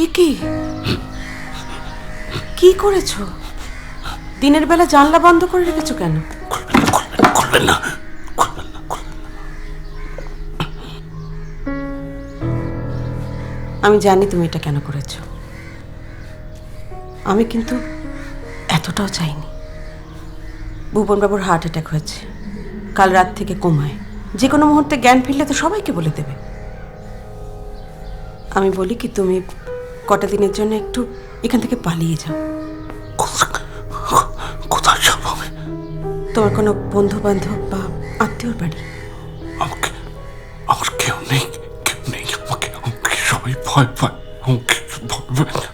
এ কি কি করেছো? দিনের বেলা জানলা বন্ধ করে রেখেছো কেন? খুলবেন না। আমি জানি তুমি এটা কেন করেছো। আমি কিন্তু এতটাও চাইনি। ভুবনবাবুর হার্ট অ্যাটাক হয়েছে, কাল রাত থেকে কোমায়। যে কোনো মুহূর্তে জ্ঞান ফিরলে তো সবাইকে বলে দেবে। আমি বলি কি, তুমি কটা দিনের জন্য একটু এখান থেকে পালিয়ে যাও। কোথায় যাব আমি? তোমার কোনো বন্ধু বান্ধব বা আত্মীয়র বাড়ি? আমার কেউ নেই, কেউ নেই। আমাকে সবাই ভয় পায়। আমাকে ভয় পায়।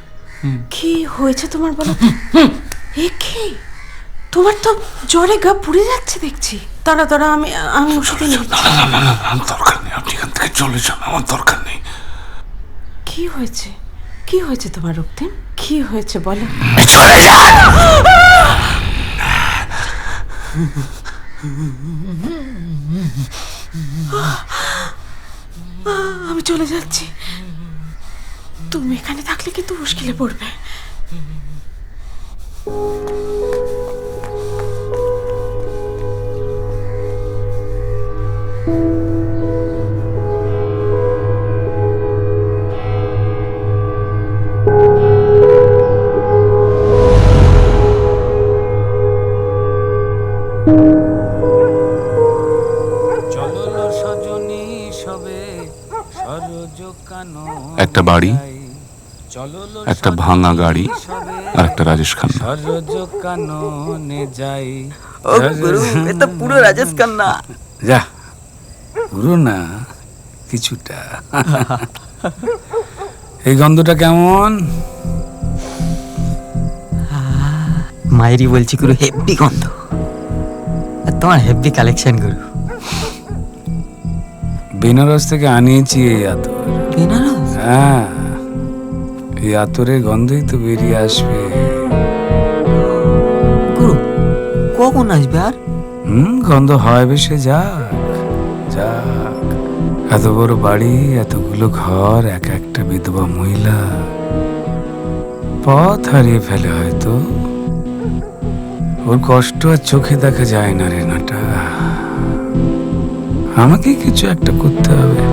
কি হয়েছে তোমার বলো তো? এ কি, তোমার তো জ্বরে গা পুড়ে যাচ্ছে দেখছি। দাঁড়া দাঁড়া, আমি ওষুধ এনে দিচ্ছি। না, দরকার নেই। আপনি এখান থেকে চলে যান, আমার দরকার নেই। কি হয়েছে? কি হয়েছে তোমার রক্তিম? কি হয়েছে বলো? চলে যান। আমি চলে যাচ্ছি। তুমি এখানে থাকলে কিন্তু মুশকিলে পড়বে। একটা বাড়ি, একটা ভাঙা গাড়ি, আর একটা রাজেশ খান্না। ও গুরু, এ তো পুরো রাজেশ খান্না। যা, পুরো না, কিছুটা। এই গন্ধটা কেমন? মায়েরই বলছি গুরু, হেভি গন্ধ। আর তোমার হেভি কালেকশন গুরু। বেনারস থেকে আনিয়েছি এই আতর। বেনারস? হ্যাঁ, এই আতরের গন্ধই তো বেরিয়ে আসবে। গুরু, কখন আসবে আর? গন্ধ হয় বেশে যাক, যাক। এত বড় বাড়ি, এতগুলো ঘর, এক একটা বিধবা মহিলা পথ হারিয়ে ফেলে হয়তো। ওর কষ্ট আর চোখে দেখা যায় না রে নাটা। আমাকে কিছু একটা করতে হবে,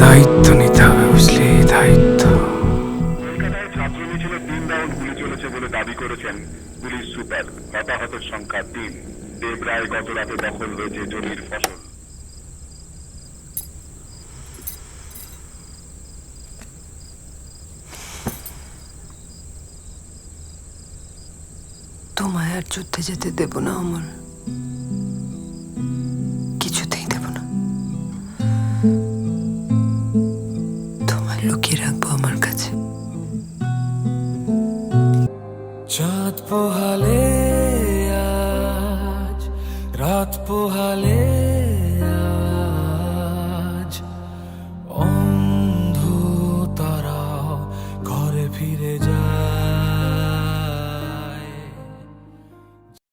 দায়িত্ব নিতে হবে, বুঝলি? দায়িত্ব। কলকাতায় ছাত্র মিছিলে 3 রাউন্ড গুলি চলেছে বলে দাবি করেছেন পুলিশ সুপার। হতাহতের সংখ্যা 3। দেবরায় গত রাতে দখল হয়েছে জমির ফসল। তোমায় আর যুদ্ধে যেতে দেব না অমল, কিছুতেই দেব না। তোমায় লুকিয়ে রাখবো আমার কাছে। চাঁদ পোহালে আজ, রাত পোহালে